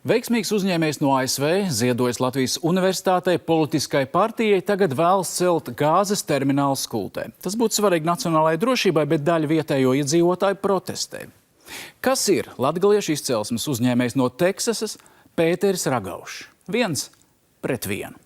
Veiksmīgs uzņēmējs no ASV, ziedojis Latvijas universitātei, politiskai partijai, tagad vēlas celt gāzes terminālu Skultē. Tas būtu svarīgi nacionālajai drošībai, bet daļa vietējo iedzīvotāju protestē. Kas ir latgaliešu izcelsmes uzņēmējs no Teksasas Pēteris Ragaušs? 1-1.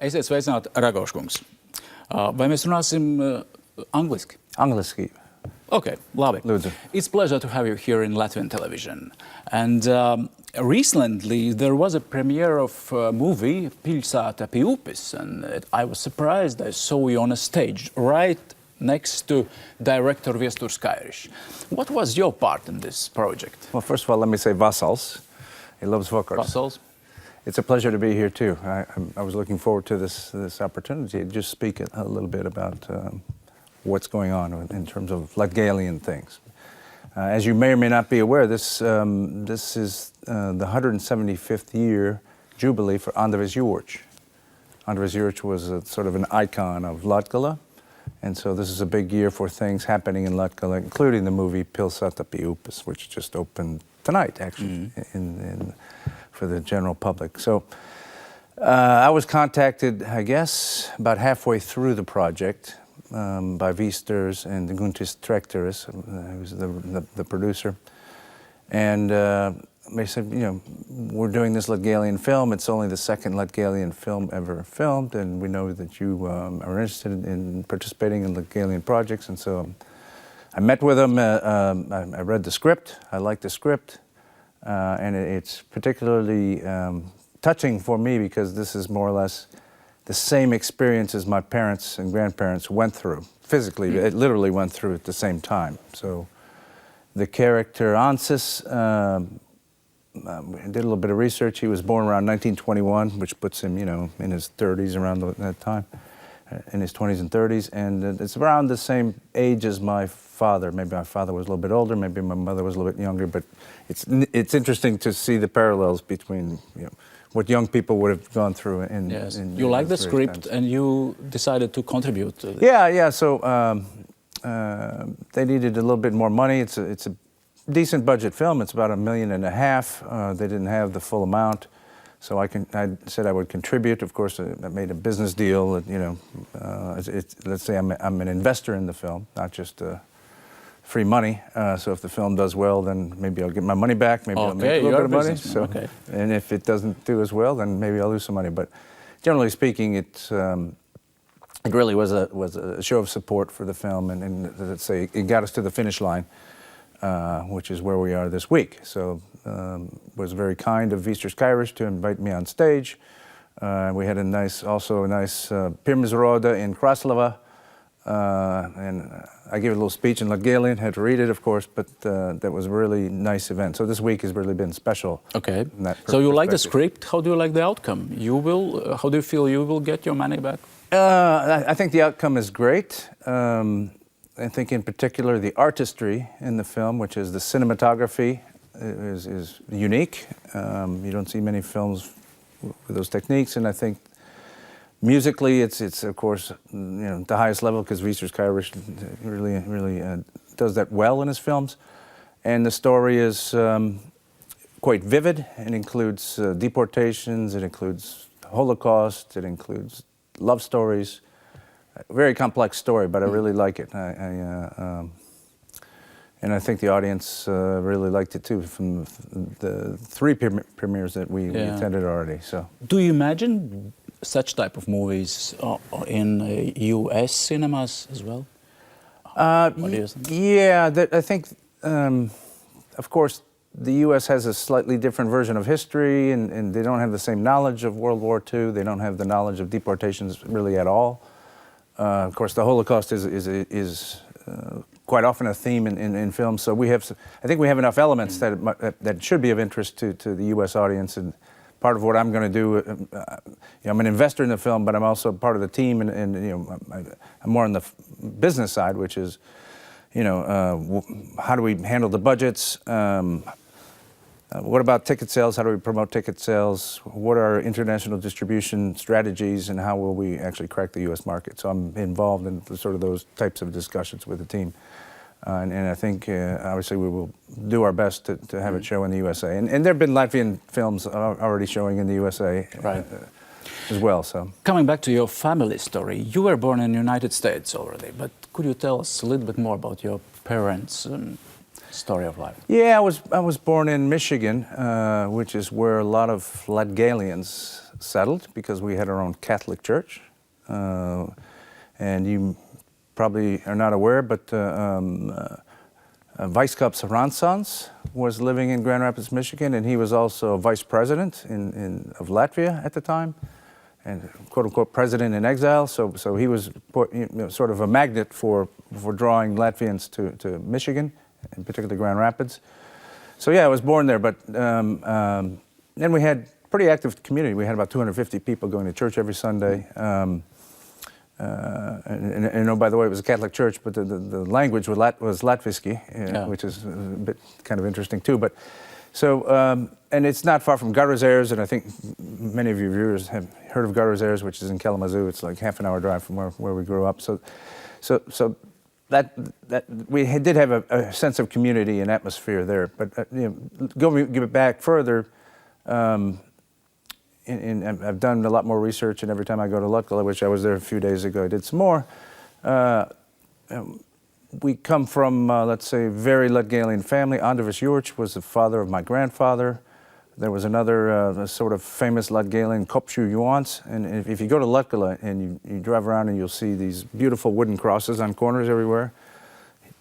Esiet sveicināti, Ragaušs kungs. Vai mēs runāsim angliski? Angliski. Okay, labi. Lūdzu. It's a pleasure to have you here in Latvian television. And recently there was a premiere of a movie, Pilsēta Pi Upis, and I was surprised I saw you on a stage right next to director Gundars Reders. What was your part in this project? Well, first of all, let me say Vasals. He loves Vokars. Vasals. It's a pleasure to be here too. I was looking forward to this opportunity to just speak a little bit about what's going on in terms of Latgalian things. As you may or may not be aware, this is the 175th year jubilee for Gundars Reders. Gundars Reders was sort of an icon of Latgala, and so this is a big year for things happening in Latgala, including the movie Pilsēta Pi Upis, which just opened tonight, actually, for the general public. So I was contacted, I guess, about halfway through the project by Gundars and Gundars Reders, who's the producer. And they said, you know, we're doing this Latgalian film. It's only the second Latgalian film ever filmed, and we know that you are interested in participating in Latgalian projects. And so I met with them. I read the script. I liked the script. And it's particularly touching for me because this is more or less the same experience as my parents and grandparents went through. Physically, it literally went through at the same time. So the character Ansis, I did a little bit of research. He was born around 1921, which puts him, you know, in his 30s around that time, in his 20s and 30s. And it's around the same age as my father. Maybe my father was a little bit older, maybe my mother was a little bit younger, but it's interesting to see the parallels between, you know, what young people would have gone through in yes. You like the script and you decided to contribute to this. Yeah. So they needed a little bit more money. It's a decent budget film. It's about $1.5 million. They didn't have the full amount, so I said I would contribute. Of course, I made a business deal. You know, let's say I'm an investor in the film, not just free money. So if the film does well, then maybe I'll get my money back. Maybe I'll make a little bit of money. So, okay. And if it doesn't do as well, then maybe I'll lose some money. But generally speaking, it really was a show of support for the film, and let's say it got us to the finish line, which is where we are this week. So it was very kind of Gundars Reders to invite me on stage. We had a nice Pirmizrāde in Kraslava. And I gave a little speech in Latgalian, had to read it, of course, but that was a really nice event. So this week has really been special. Okay. So you like the script. How do you like the outcome? How do you feel you will get your money back? I think the outcome is great. I think in particular the artistry in the film, which is the cinematography, is unique. You don't see many films with those techniques, and I think musically, it's of course, you know, the highest level because Gundars Reders really does that well in his films, and the story is quite vivid. It includes deportations, it includes Holocaust, it includes love stories. A very complex story, but I really like it. And I think the audience really liked it too from the 3 premieres that we attended already. So, do you imagine such type of movies in U.S. cinemas as well? What do you think? Yeah, I think, of course, the U.S. has a slightly different version of history, and they don't have the same knowledge of World War II. They don't have the knowledge of deportations really at all. Of course, the Holocaust is quite often a theme in films. So I think we have enough elements that should be of interest to the U.S. audience. And part of what I'm going to do, I'm an investor in the film, but I'm also part of the team, and I'm more on the business side, which is how do we handle the budgets? What about ticket sales? How do we promote ticket sales? What are our international distribution strategies, and how will we actually crack the U.S. market? So I'm involved in sort of those types of discussions with the team. And I think, obviously, we will do our best to have it show in the USA. And there have been Latvian films already showing in the USA as well. So coming back to your family story, you were born in the United States already, but could you tell us a little bit more about your parents' story of life? Yeah, I was born in Michigan, which is where a lot of Latgalians settled because we had our own Catholic church. And you probably are not aware, but Vice-Caps Ransons was living in Grand Rapids, Michigan, and he was also vice president of Latvia at the time, and quote-unquote president in exile. So he was sort of a magnet for drawing Latvians to Michigan, in particular Grand Rapids. So yeah, I was born there, but then we had pretty active community. We had about 250 people going to church every Sunday. And by the way, it was a Catholic church, but the language was Latviski, which is a bit kind of interesting too. But so, and it's not far from Gundars Reders, and I think many of your viewers have heard of Gundars Reders, which is in Kalamazoo. It's like half an hour drive from where we grew up. So that we did have a sense of community and atmosphere there. But give it back further. And I've done a lot more research, and every time I go to Lukla, which I was there a few days ago, I did some more. We come from, let's say, very Latgalian family. Anders Jurch was the father of my grandfather. There was another sort of famous Latgalian, Kopšu Joans. And if you go to Lukla and you drive around, and you'll see these beautiful wooden crosses on corners everywhere.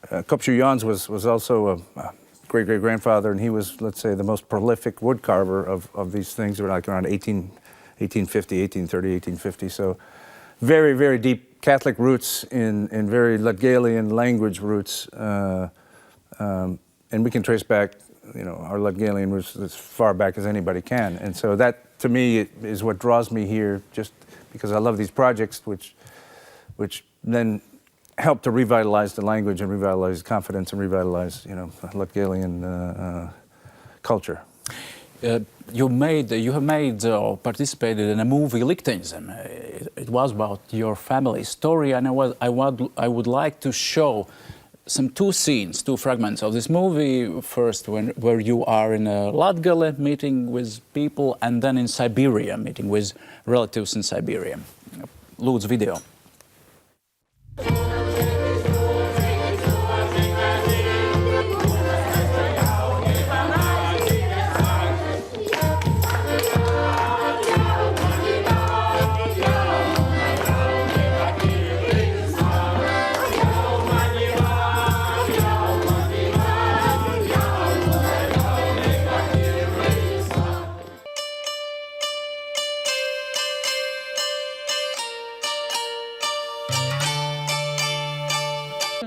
Kopšu Joans was also a great-great-grandfather, and he was, let's say, the most prolific wood carver of these things. They were like around 1850, 1830, 1850. So very, very deep Catholic roots in very Latgalian language roots. And we can trace back, our Latgalian roots as far back as anybody can. And so that, to me, is what draws me here, just because I love these projects, which then help to revitalize the language and revitalize confidence and revitalize, Latgalian culture. You have made or participated in a movie, Likteņzeme. It was about your family story, and I would like to show two fragments of this movie. First, where you are in a Latgale meeting with people, and then in Siberia, meeting with relatives in Siberia. Lūdzu, video.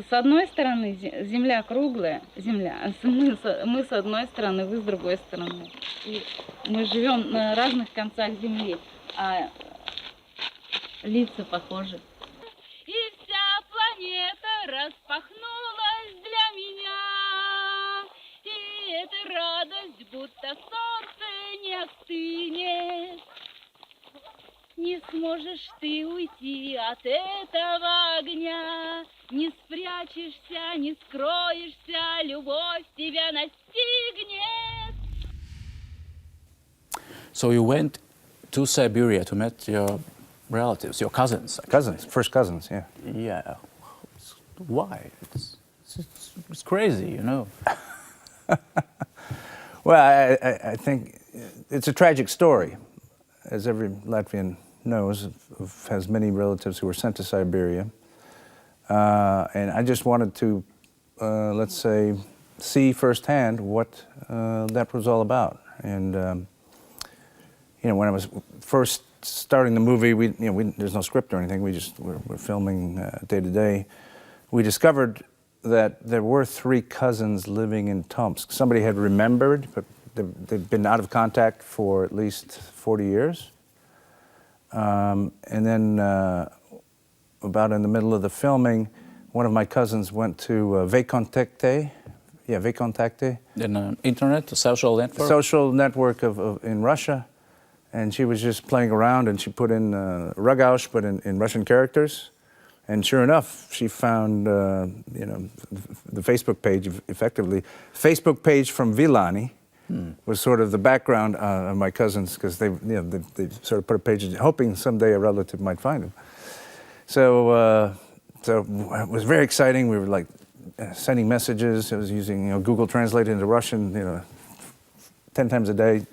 С одной стороны земля круглая, мы с одной стороны, вы с другой стороны. И мы живем на разных концах земли, а лица похожи. И вся планета распахнулась для меня, и эта радость, будто солнце, не остынет. Не сможешь ты уйти от этого огня, не спрячешься, не скроешься, любовь тебя настигнет. So you went to Siberia to meet your relatives, your cousins. First cousins, yeah. Yeah. Why? It's crazy, Well, I think it's a tragic story, as every Latvian knows, has many relatives who were sent to Siberia. And I just wanted to, let's say, see firsthand what that was all about. And, when I was first starting the movie, there's no script or anything. We're filming day to day. We discovered that there were 3 cousins living in Tomsk. Somebody had remembered, but they've been out of contact for at least 40 years. And then about in the middle of the filming, one of my cousins went to Vkontakte. Yeah, Vkontakte. In internet, a social network? Social network in Russia. And she was just playing around, and she put in Ragaušs, but in Russian characters. And sure enough, she found, the Facebook page, effectively. Facebook page from Vilani was sort of the background of my cousins, because they sort of put a page in, hoping someday a relative might find him. So it was very exciting. We were like sending messages. I was using Google Translate into Russian, 10 times a day,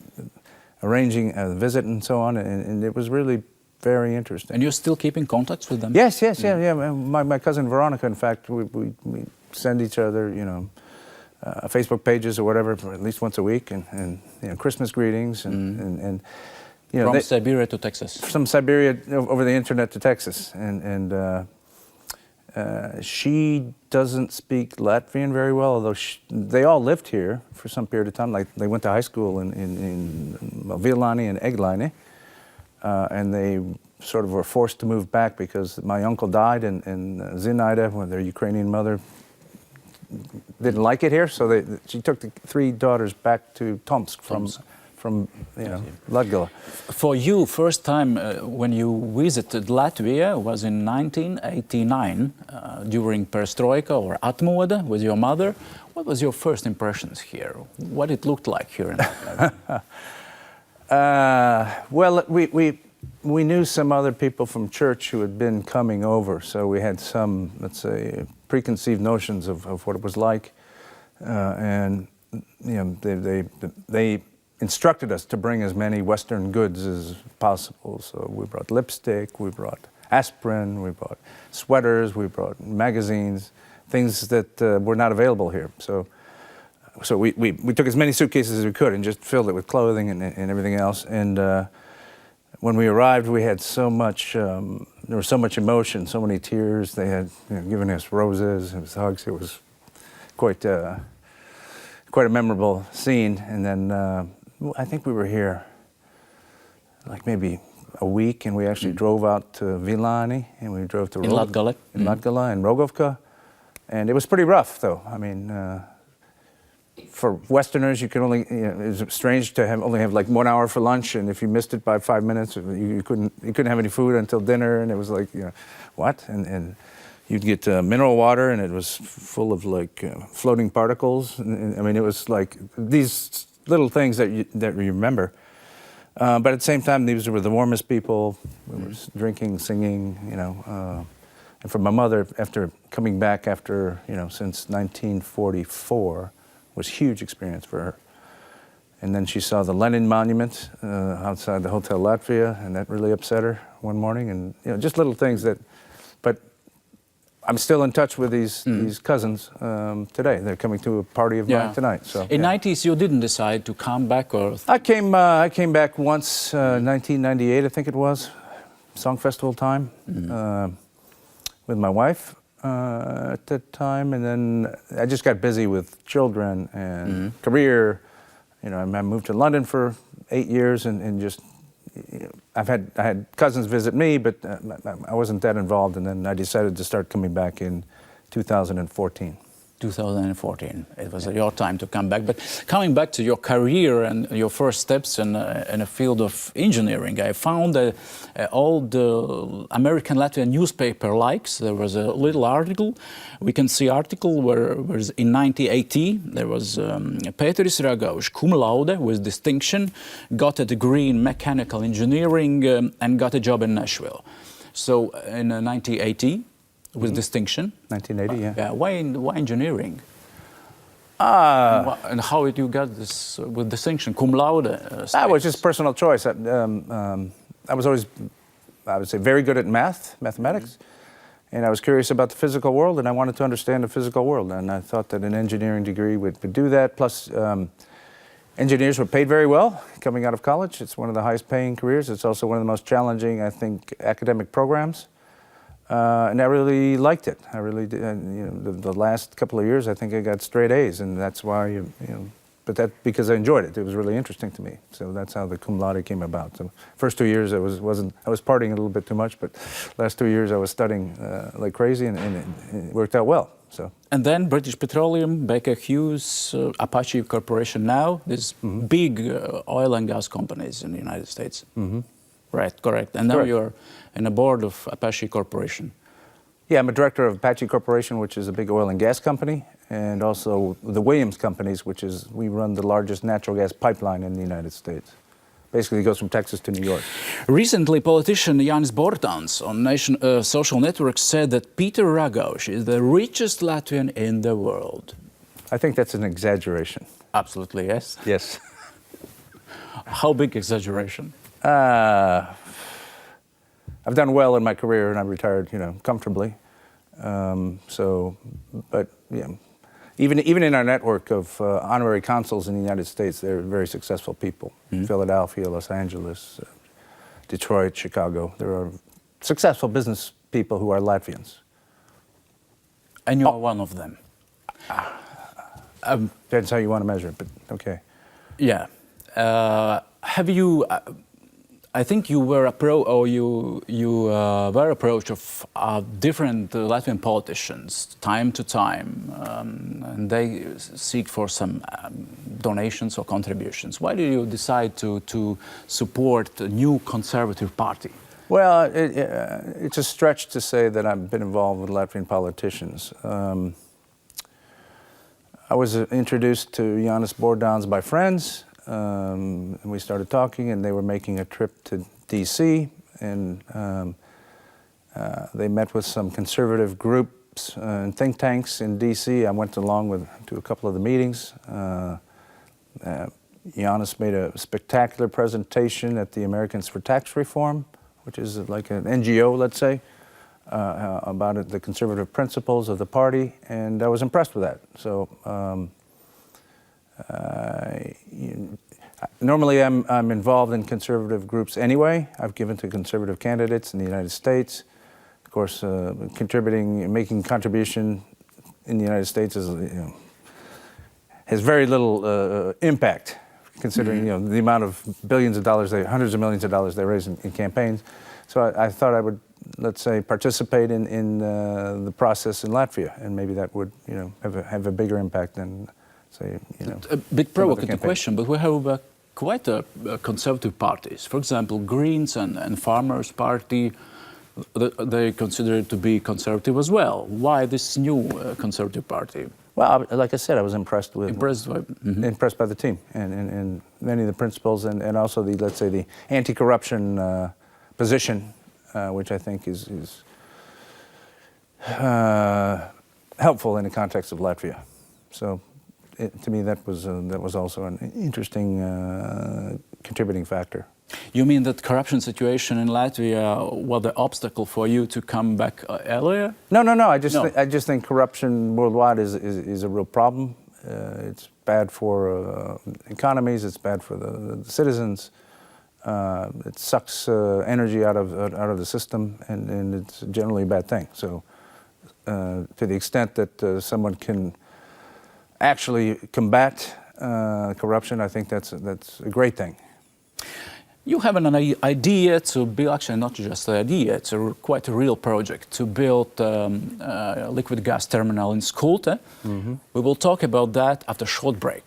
arranging a visit and so on, and it was really very interesting. And you're still keeping contacts with them? Yes. My cousin Veronica, in fact, we send each other, Facebook pages or whatever, for at least once a week, and Christmas greetings, and from Siberia to Texas. From Siberia over the internet to Texas, and she doesn't speak Latvian very well, although they all lived here for some period of time. Like they went to high school in Vilani and Eglaini, and they sort of were forced to move back because my uncle died, and Zinaida, their Ukrainian mother, didn't like it here, so she took the 3 daughters back to Tomsk from Latgala. For you, first time when you visited Latvia was in 1989 during Perestroika or Atmoda with your mother. What was your first impressions here? What it looked like here in Latvia? Well, we knew some other people from church who had been coming over, so we had some, let's say, preconceived notions of what it was like, and they instructed us to bring as many Western goods as possible. So we brought lipstick, we brought aspirin, we brought sweaters, we brought magazines, things that were not available here. So we took as many suitcases as we could and just filled it with clothing and everything else. And when we arrived, we had so much, there was so much emotion, so many tears. They had given us roses, it was hugs. It was quite a memorable scene. And then I think we were here like maybe a week, and we actually drove out to Vilani, and we drove to Latgala and Rogovka, and it was pretty rough, though. I mean, for Westerners, you can only, it's strange to only have like 1 hour for lunch, and if you missed it by 5 minutes, you couldn't have any food until dinner, and it was like, what? And you'd get mineral water, and it was full of like floating particles. And I mean, it was like these little things that you remember. But at the same time, these were the warmest people. We were drinking, singing, and for my mother, after coming back since 1944, was a huge experience for her. And then she saw the Lenin monument outside the Hotel Latvia, and that really upset her one morning. And just little things but I'm still in touch with these cousins today. They're coming to a party of mine tonight. So in '90s, you didn't decide to come back, or I came back once, 1998, I think it was, Song Festival time, with my wife at that time, and then I just got busy with children and career. I moved to London for 8 years, and just. I had cousins visit me, but I wasn't that involved, and then I decided to start coming back in 2014. 2014. It was your time to come back. But coming back to your career and your first steps in a field of engineering, I found old American Latvian newspaper likes. There was a little article. We can see article where in 1980 there was Pēteris Aloizs cum laude with distinction, got a degree in mechanical engineering and got a job in Nashville. So in 1980. With distinction. 1980, yeah. Why engineering? And how did you get this with distinction, cum laude? That was just personal choice. I was always, I would say, very good at mathematics, and I was curious about the physical world, and I wanted to understand the physical world, and I thought that an engineering degree would do that. Plus, engineers were paid very well coming out of college. It's one of the highest paying careers. It's also one of the most challenging, I think, academic programs. And I really liked it. I really did. The last couple of years, I think I got straight A's, and that's why but that because I enjoyed it. It was really interesting to me. So that's how the cum laude came about. So first 2 years I was partying a little bit too much, but last 2 years I was studying like crazy, and it worked out well. So. And then British Petroleum, Baker Hughes, Apache Corporation now, these big oil and gas companies in the United States. Right, correct. And now you're in the board of Apache Corporation. Yeah, I'm a director of Apache Corporation, which is a big oil and gas company, and also the Williams Companies, which is, we run the largest natural gas pipeline in the United States. Basically, it goes from Texas to New York. Recently, politician Jānis Bordāns on social networks said that Pēteris Ragaušs is the richest Latvian in the world. I think that's an exaggeration. Absolutely, yes. Yes. How big exaggeration? I've done well in my career, and I've retired, comfortably. But yeah, even in our network of honorary consuls in the United States, they're very successful people. Philadelphia, Los Angeles, Detroit, Chicago. There are successful business people who are Latvians. And you are one of them. That's how you want to measure it, but okay. Yeah. Have you? I think you were were approached of different Latvian politicians time to time, and they seek for some donations or contributions. Why did you decide to support a new conservative party? Well, it's a stretch to say that I've been involved with Latvian politicians. I was introduced to Jānis Bordāns by friends. And we started talking, and they were making a trip to D.C., and they met with some conservative groups and think tanks in D.C. I went along to a couple of the meetings. Jānis made a spectacular presentation at the Americans for Tax Reform, which is like an NGO, let's say, about the conservative principles of the party, and I was impressed with that. So. Normally, I'm involved in conservative groups anyway. I've given to conservative candidates in the United States. Of course, making contribution in the United States has very little impact, considering the amount of billions of dollars, hundreds of millions of dollars they raise in campaigns. So I thought I would, let's say, participate in the process in Latvia, and maybe that would have a bigger impact than. A bit provocative question, but we have quite conservative parties. For example, Greens and Farmers Party, they consider it to be conservative as well. Why this new conservative party? Well, like I said, I was impressed by the team and many of the principles, and also the, let's say, the anti-corruption position, which I think is helpful in the context of Latvia. So. To me, that was also an interesting contributing factor. You mean that corruption situation in Latvia was the obstacle for you to come back earlier? No. I just think corruption worldwide is a real problem. It's bad for economies. It's bad for the citizens. It sucks energy out of the system, and it's generally a bad thing. So, to the extent that someone can actually combat corruption, I think that's a great thing. You have an idea to build, actually not just an idea, it's quite a real project to build a liquid gas terminal in Skulte. We will talk about that after a short break.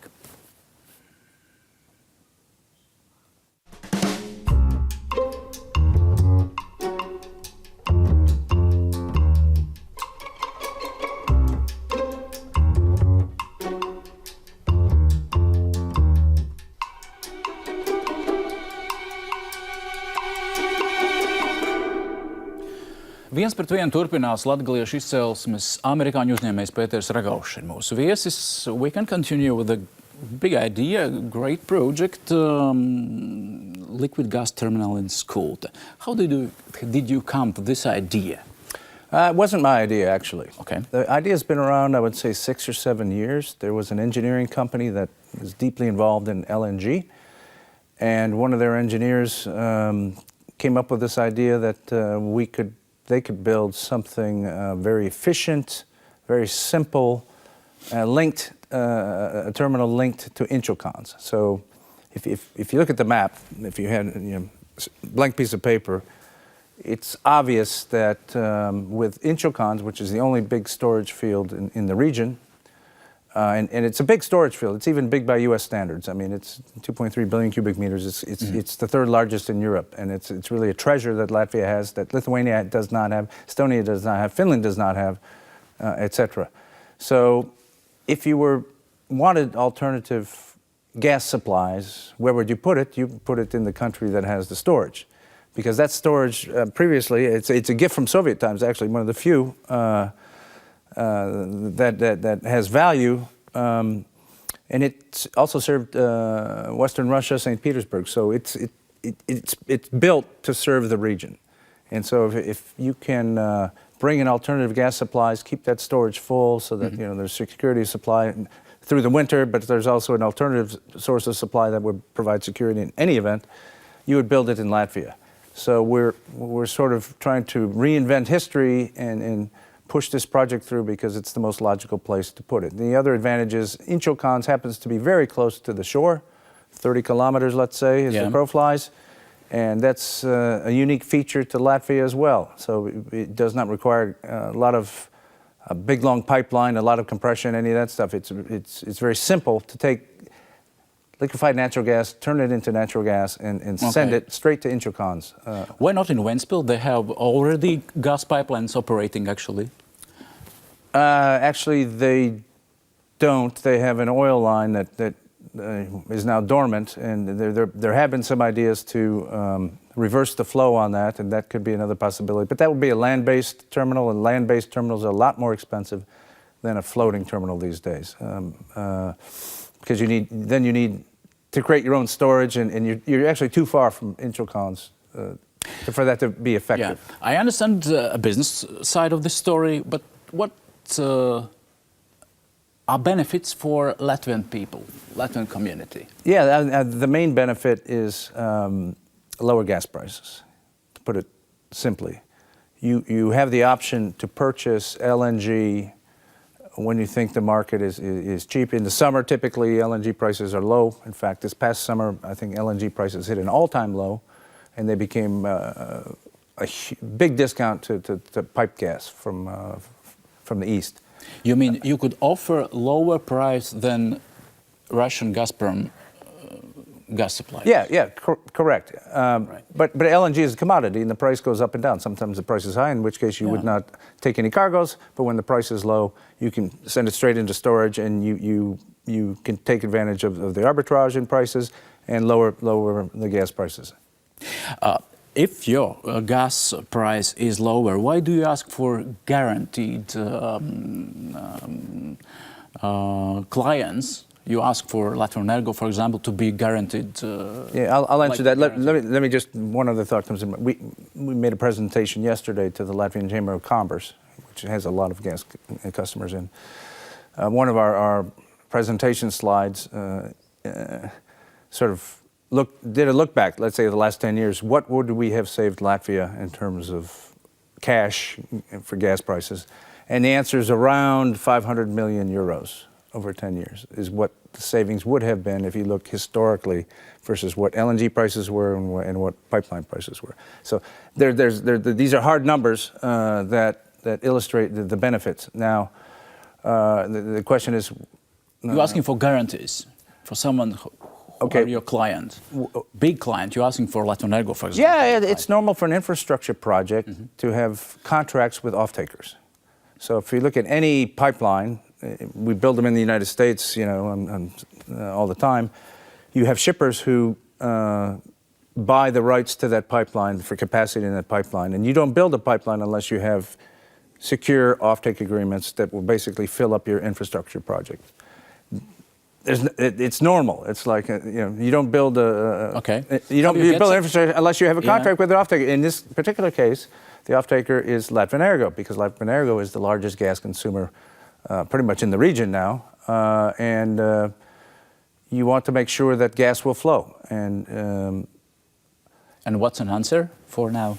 Viens pret vienu turpinās latgaliešu izcelsmes amerikāņu uzņēmējs Pēteris Aloizs ir mūsu viesis. We can continue with a big idea, great project, liquid gas terminal in Skulte. How did you come to this idea? It wasn't my idea, actually. Okay. The idea's been around, I would say, 6 or 7 years. There was an engineering company that was deeply involved in LNG, and one of their engineers came up with this idea that they could build something very efficient, very simple, linked a terminal linked to Inchocons. So if you look at the map, if you had a blank piece of paper, it's obvious that with Inchocons, which is the only big storage field in the region, and it's a big storage field. It's even big by U.S. standards. I mean, it's 2.3 billion cubic meters. It's the third largest in Europe, and it's really a treasure that Latvia has, that Lithuania does not have, Estonia does not have, Finland does not have, etc. So if you wanted alternative gas supplies, where would you put it? You put it in the country that has the storage. Because that storage, previously, it's a gift from Soviet times, actually, one of the few that has value. And it also served Western Russia, St. Petersburg. So it's built to serve the region. And so if you can bring in alternative gas supplies, keep that storage full so that there's security of supply through the winter, but there's also an alternative source of supply that would provide security in any event, you would build it in Latvia. So we're sort of trying to reinvent history and push this project through because it's the most logical place to put it. The other advantage is Inchocons happens to be very close to the shore, 30 kilometers, let's say, as the crow flies. And that's a unique feature to Latvia as well. So it does not require a lot of a big long pipeline, a lot of compression, any of that stuff. It's very simple to take liquefied natural gas, turn it into natural gas, and send it straight to Inchocons. Why not in Ventspils? They have already gas pipelines operating, actually. Actually, they don't. They have an oil line that is now dormant, and there have been some ideas to reverse the flow on that, and that could be another possibility. But that would be a land-based terminal, and land-based terminals are a lot more expensive than a floating terminal these days. Because you need to create your own storage, and you're actually too far from Inchocons for that to be effective. Yeah. I understand a business side of the story, but what are benefits for Latvian people, Latvian community? Yeah, the main benefit is lower gas prices, to put it simply. You have the option to purchase LNG when you think the market is cheap. In the summer, typically, LNG prices are low. In fact, this past summer, I think LNG prices hit an all-time low, and they became a big discount to pipe gas from the east. You mean you could offer lower price than Russian Gazprom gas supply? Yeah, correct. Right. But LNG is a commodity, and the price goes up and down. Sometimes the price is high, in which case you would not take any cargoes. But when the price is low, you can send it straight into storage, and you can take advantage of the arbitrage in prices and lower the gas prices. If your gas price is lower, why do you ask for guaranteed clients? You ask for Latvian-American, for example, to be guaranteed. Yeah, I'll answer that. Let me just, one other thought comes in. We made a presentation yesterday to the Latvian Chamber of Commerce, which has a lot of gas customers in. One of our presentation slides sort of did a look back, let's say, the last 10 years. What would we have saved Latvia in terms of cash for gas prices? And the answer is around 500 million euros over 10 years is what the savings would have been if you look historically versus what LNG prices were and what pipeline prices were. So these are hard numbers that illustrate the benefits. Now, the question is... You're asking for guarantees for someone who are your client, big client. You're asking for Latvian-American, for example. Yeah, it's normal for an infrastructure project to have contracts with off-takers. So if you look at any pipeline, we build them in the United States, all the time. You have shippers who buy the rights to that pipeline for capacity in that pipeline, and you don't build a pipeline unless you have secure offtake agreements that will basically fill up your infrastructure project. It's normal. It's like you don't build build infrastructure unless you have a contract with the offtaker. In this particular case, the offtaker is Latvian-American, because Latvian-American is the largest gas consumer pretty much in the region now, and you want to make sure that gas will flow. And what's an answer for now?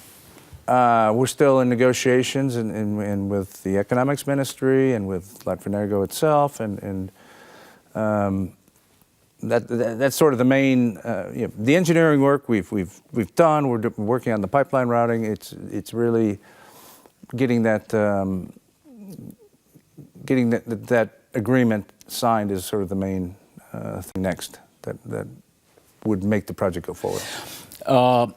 We're still in negotiations and with the economics ministry and with Latvian-American itself, and That's sort of the main. The engineering work we've done. We're working on the pipeline routing. It's really getting that agreement signed is sort of the main thing next that would make the project go forward. I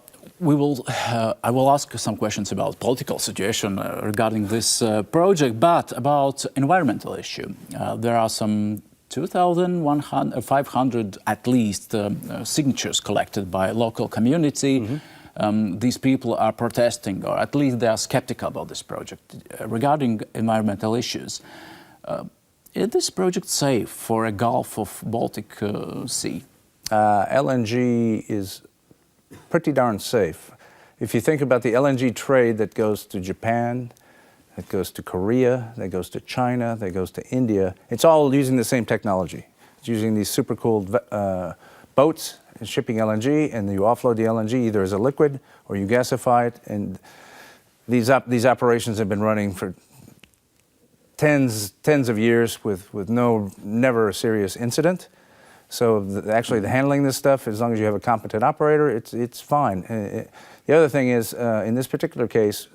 will ask some questions about political situation regarding this project, but about environmental issue. There are some 2,500 at least signatures collected by local community. Mm-hmm. These people are protesting, or at least they are skeptical about this project. Regarding environmental issues, is this project safe for a Gulf of Baltic Sea? LNG is pretty darn safe. If you think about the LNG trade that goes to Japan, that goes to Korea, that goes to China, that goes to India, it's all using the same technology. It's using these super-cooled boats and shipping LNG, and you offload the LNG either as a liquid or you gasify it. And these operations have been running for tens of years with never a serious incident. So actually, the handling this stuff, as long as you have a competent operator, it's fine. The other thing is, in this particular case,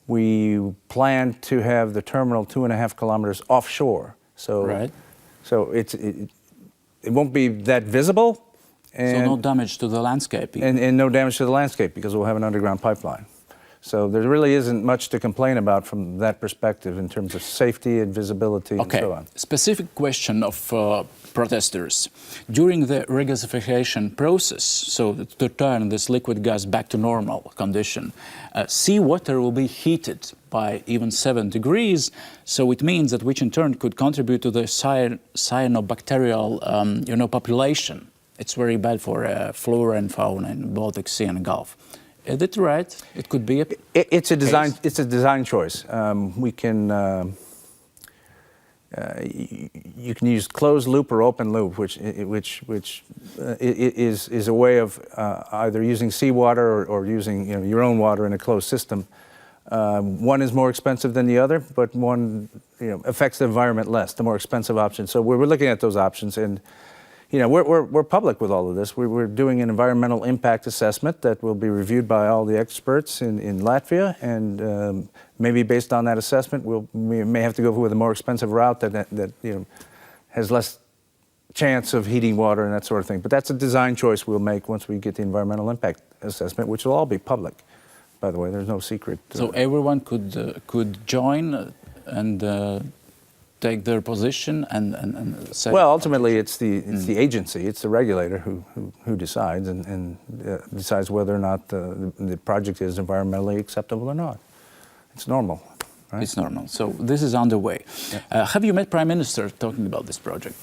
we plan to have the terminal 2.5 kilometers offshore. So, right. So it won't be that visible. And so no damage to the landscape. And no damage to the landscape because we'll have an underground pipeline. So there really isn't much to complain about from that perspective in terms of safety and visibility and so on. Specific question of protesters. During the regasification process, so to turn this liquid gas back to normal condition, seawater will be heated by even 7 degrees. So it means that which in turn could contribute to the cyanobacterial population. It's very bad for flora and fauna in Baltic Sea and Gulf. Is it right? It could be it's a design. It's a design choice. We can you can use closed loop or open loop, which is a way of either using seawater or using your own water in a closed system. One is more expensive than the other, but one affects the environment less. The more expensive option. So we're looking at those options and. We're public with all of this. We're doing an environmental impact assessment that will be reviewed by all the experts in Latvia, and maybe based on that assessment, we may have to go with a more expensive route that has less chance of heating water and that sort of thing. But that's a design choice we'll make once we get the environmental impact assessment, which will all be public. By the way, there's no secret. So everyone could join and. Take their position and say. Well, ultimately, it's the agency, it's the regulator who decides and decides whether or not the project is environmentally acceptable or not. It's normal, right? It's normal. So this is underway. Yeah. Have you met Prime Minister talking about this project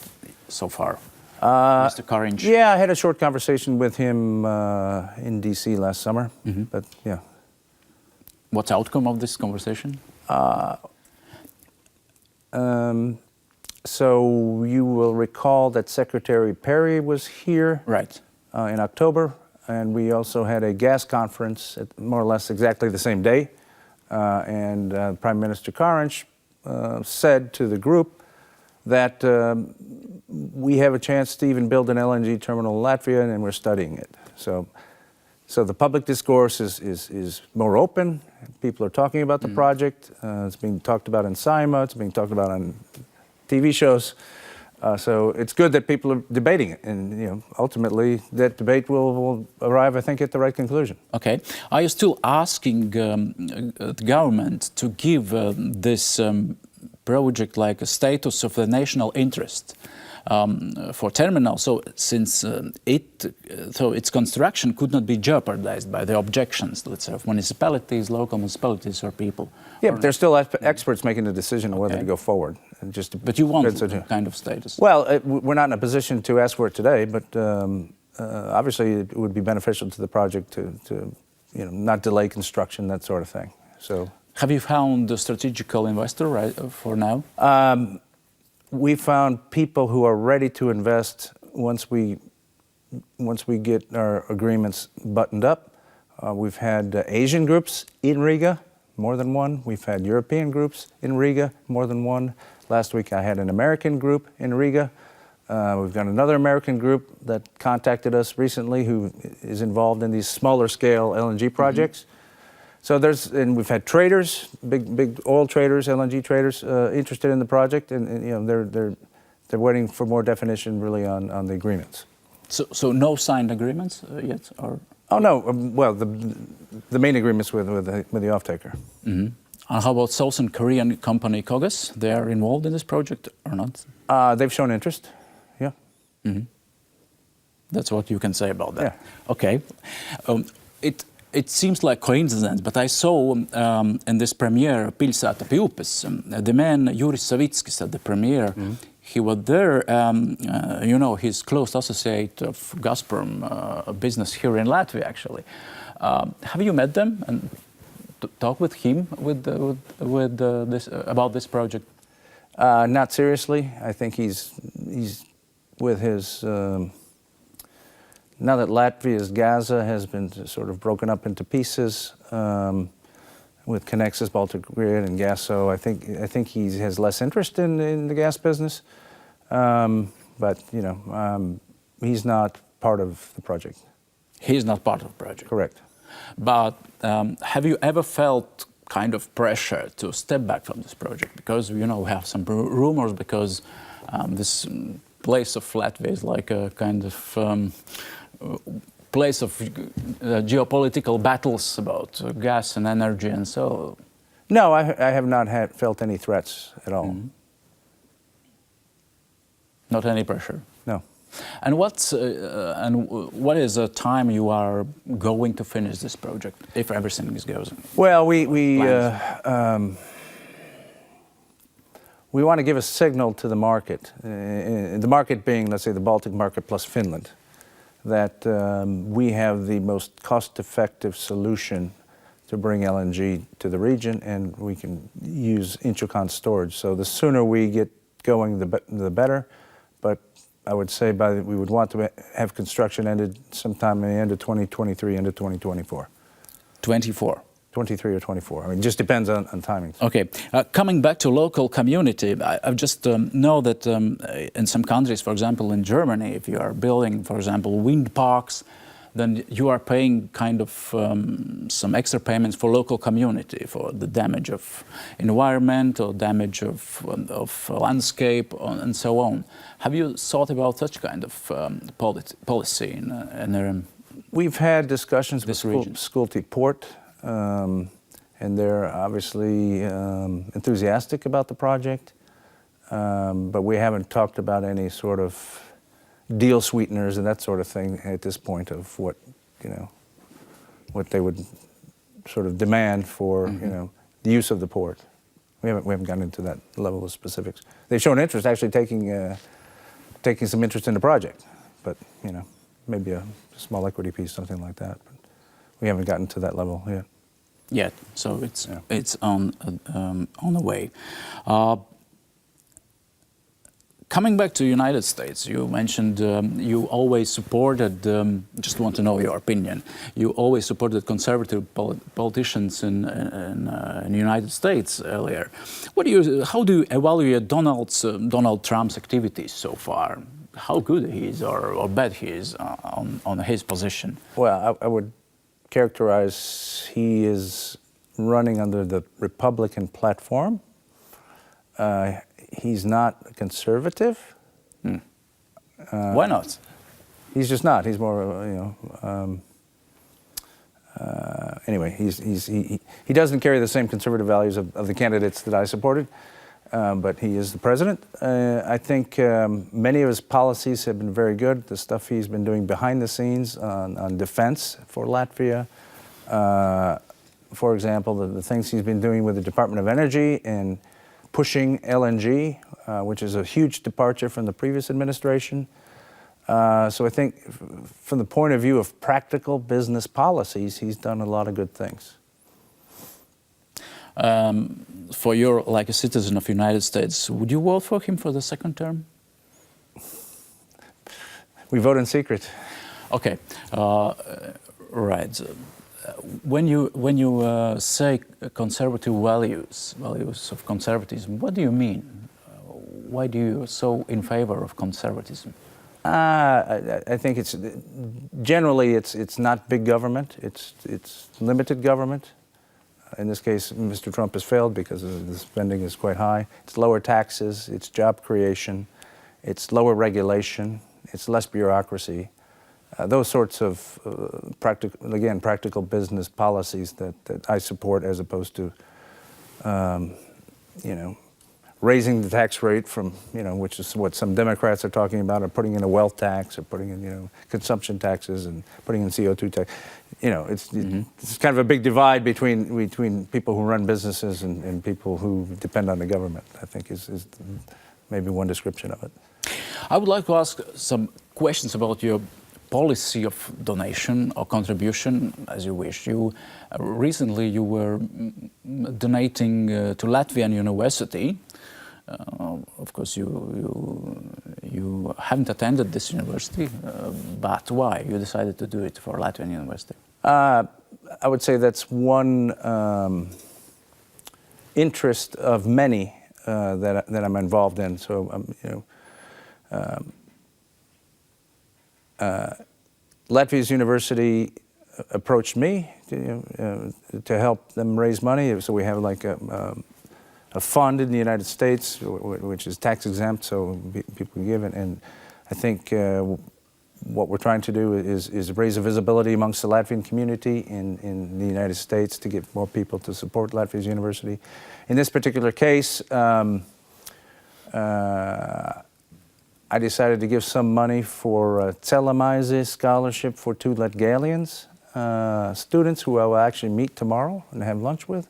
so far, Mr. Kāriņš? Yeah, I had a short conversation with him in D.C. last summer. Mm-hmm. But yeah. What's the outcome of this conversation? So you will recall that Secretary Perry was here in October, and we also had a gas conference at more or less exactly the same day. And Prime Minister Kāriņš said to the group that we have a chance to even build an LNG terminal in Latvia, and we're studying it. So the public discourse is more open. People are talking about the project. It's being talked about in Saima. It's being talked about on TV shows. So it's good that people are debating it. And ultimately, that debate will arrive, I think, at the right conclusion. Okay. Are you still asking the government to give this project like a status of the national interest? For terminal, so since its construction could not be jeopardized by the objections, let's say, of municipalities, local municipalities, or people. Yeah, but there's still experts making the decision on whether to go forward. But you want that kind of status? Well, we're not in a position to ask for it today, but obviously it would be beneficial to the project to not delay construction, that sort of thing. So, have you found a strategical investor for now? We found people who are ready to invest once we get our agreements buttoned up. We've had Asian groups in Riga, more than one. We've had European groups in Riga, more than one. Last week I had an American group in Riga. We've got another American group that contacted us recently who is involved in these smaller scale LNG projects. So and we've had traders, big oil traders, LNG traders, interested in the project, and you know they're waiting for more definition really on the agreements. So no signed agreements yet, or? Oh no, well the main agreements with the off-taker. And how about Southern Korean company Kogas? They are involved in this project or not? They've shown interest. Yeah. That's what you can say about that. Yeah. Okay. It seems like coincidence, but I saw in this premiere, Pilsēta Pi Upis, the man Juris Savickis at the premiere, he was there, you know, he's close associate of Gazprom business here in Latvia, actually. Have you met them and talked with him about this project? Not seriously. I think he's with his... Now that Latvia's Gaza has been sort of broken up into pieces with Connexus, Baltic Grid, and Gaso, I think he has less interest in the gas business. But you know, he's not part of the project. He's not part of the project. Correct. But have you ever felt kind of pressure to step back from this project? Because you know we have some rumors because this place of Latvia is like a kind of place of geopolitical battles about gas and energy and so. No, I have not felt any threats at all. Not any pressure. No. And what is the time you are going to finish this project if everything goes? Well, we want to give a signal to the market. The market being, let's say, the Baltic market plus Finland, that we have the most cost-effective solution to bring LNG to the region, and we can use intracon storage. So the sooner we get going, the better. But I would say we would want to have construction ended sometime in the end of 2023, end of 2024. 24. 23 or 24. I mean, it just depends on timing. Okay. Coming back to local community, I just know that in some countries, for example, in Germany, if you are building, for example, wind parks, then you are paying kind of some extra payments for local community for the damage of environment or damage of landscape and so on. Have you thought about such kind of policy in We've had discussions with region? Skulte port. And they're obviously enthusiastic about the project, but we haven't talked about any sort of deal sweeteners and that sort of thing at this point of what they would sort of demand for the use of the port. We haven't gotten into that level of specifics. They've shown interest, actually taking some interest in the project, but maybe a small equity piece, something like that. But we haven't gotten to that level yet. So it's on the way. Coming back to the United States, you mentioned you always supported. Just want to know your opinion. You always supported conservative politicians in the United States earlier. How do you evaluate Donald Trump's activities so far? How good he is or bad he is on his position? Well, I would characterize he is running under the Republican platform. He's not a conservative. Why not? He's just not. He's more, anyway, he doesn't carry the same conservative values of the candidates that I supported, but he is the president. I think many of his policies have been very good. The stuff he's been doing behind the scenes on defense for Latvia, for example, the things he's been doing with the Department of Energy and pushing LNG, which is a huge departure from the previous administration. So I think from the point of view of practical business policies, he's done a lot of good things. For you, like a citizen of the United States, would you vote for him for the second term? We vote in secret. Okay, right. When you say conservative values of conservatism, what do you mean? why do you so in favor of conservatism? I think it's generally it's not big government. It's limited government. In this case, Mr. Trump has failed because the spending is quite high. It's lower taxes. It's job creation. It's lower regulation. It's less bureaucracy. Those sorts of practical business policies that I support, as opposed to raising the tax rate from, which is what some Democrats are talking about, or putting in a wealth tax, or putting in, consumption taxes, and putting in CO2 tax. It's kind of a big divide between people who run businesses and people who depend on the government, I think is maybe one description of it. I would like to ask some questions about your policy of donation or contribution, as you wish. Recently you were donating to Latvian University. Of course, you haven't attended this university, but why you decided to do it for Latvian University? I would say that's one interest of many that I'm involved in. So, Latvia's university approached me to help them raise money. So we have like a fund in the United States which is tax exempt, so people can give it. And I think what we're trying to do is raise a visibility amongst the Latvian community in the United States to get more people to support Latvia's university. In this particular case, I decided to give some money for a Ceļamaize scholarship for 2 Latgalians students who I will actually meet tomorrow and have lunch with.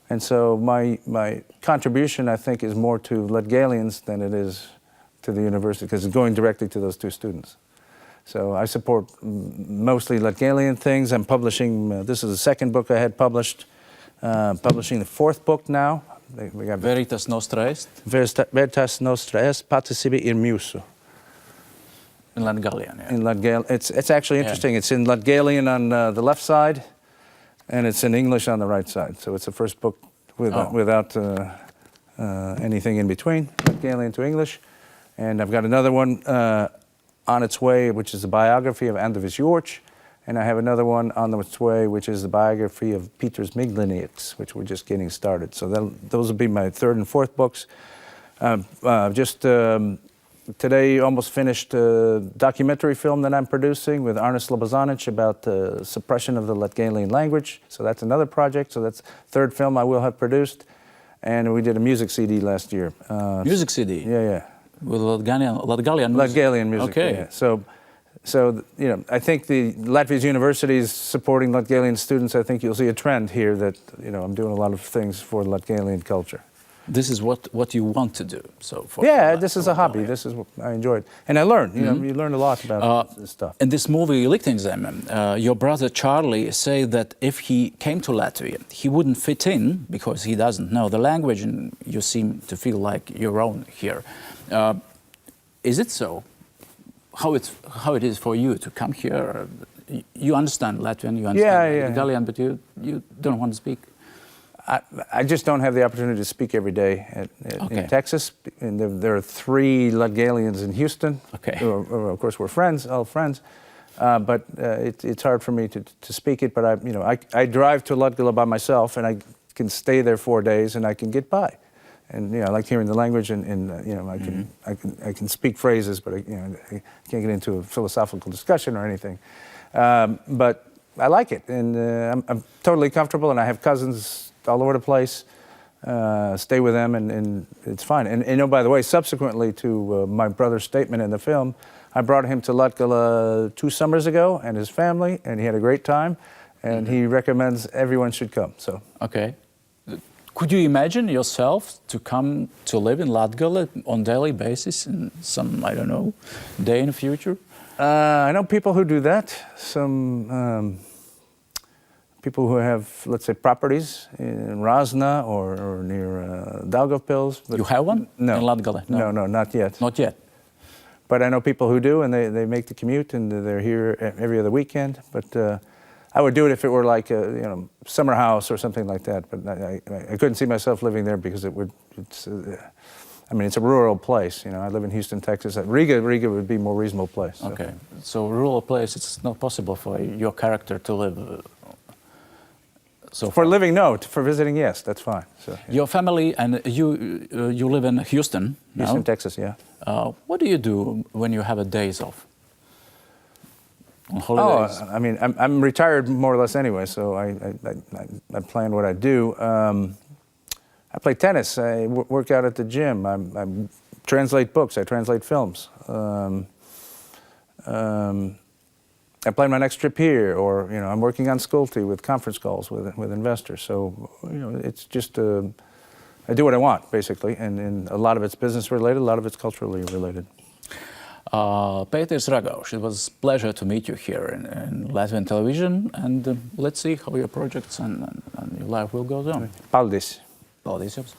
And so my contribution, I think, is more to Latgalians than it is to the university, because it's going directly to those 2 students. So I support mostly Latgalian things. I'm publishing, this is the 2nd book I had published, publishing the 4th book now. We got Veritas Nostra Est? Veritas Nostra Est, Patiesība ir mūsu. In Latgalian, yeah. In Latgalian. It's actually interesting. Yeah. It's in Latgalian on the left side, and it's in English on the right side. So it's the first book without anything in between, Latgalian to English. And I've got another one on its way, which is a biography of Andris Jorč. And I have another one on its way, which is the biography of Pēteris Aloizs, which we're just getting started. So those will be my 3rd and 4th books. Today, almost finished a documentary film that I'm producing with Arne Slobozanic about the suppression of the Latgalian language. So that's another project. So that's 3rd film I will have produced. And we did a music CD last year. Music CD? Yeah. With Latgalian music? Latgalian music, okay. Yeah. So, I think the Latvia's university is supporting Latgalian students. I think you'll see a trend here that, I'm doing a lot of things for Latgalian culture. This is what you want to do. So this is a hobby. Yeah. This is what I enjoy it. And I learn, you learn a lot about this stuff. In this movie, Likteņzeme, your brother Charlie said that if he came to Latvia, he wouldn't fit in because he doesn't know the language, and you seem to feel like your own here. Is it so? How it is for you to come here? You understand Latvian, you understand Italian, but you don't want to speak. I just don't have the opportunity to speak every day in Texas. And there are 3 Latgalians in Houston. Okay. Who of course, we're friends, all friends. But it's hard for me to speak it. But I drive to Latgala by myself, and I can stay there 4 days, and I can get by. And I like hearing the language, and I can speak phrases, but I can't get into a philosophical discussion or anything. But I like it, and I'm totally comfortable, and I have cousins all over the place. Stay with them, and it's fine. And by the way, subsequently to my brother's statement in the film, I brought him to Latgala 2 summers ago, and his family, and he had a great time, and he recommends everyone should come. So okay. Could you imagine yourself to come to live in Latgala on daily basis in some, I don't know, day in the future? I know people who do that. Some people who have, let's say, properties in Razna or near Daugavpils. You have one? No. In Latgala? No, not yet. Not yet. But I know people who do, and they make the commute, and they're here every other weekend. But I would do it if it were like a summer house or something like that. But I couldn't see myself living there because I mean, it's a rural place. You know, I live in Houston, Texas. Riga would be a more reasonable place. So. Okay, so rural place, it's not possible for your character to live. So for living, no. For visiting, yes, that's fine. So, yeah. Your family and you live in Houston now? Houston, Texas, yeah. What do you do when you have a days off? On holidays? Oh, I mean, I'm retired more or less anyway, so I plan what I do. I play tennis. I work out at the gym. I translate books. I translate films. I plan my next trip here, or you know, I'm working on Skulte with conference calls with investors. So you know, it's just I do what I want basically, and a lot of it's business related, a lot of it's culturally related. Pēteris Ragaušs, it was a pleasure to meet you here in Latvian television, and let's see how your projects and your life will go on. Paldies. Paldies jums.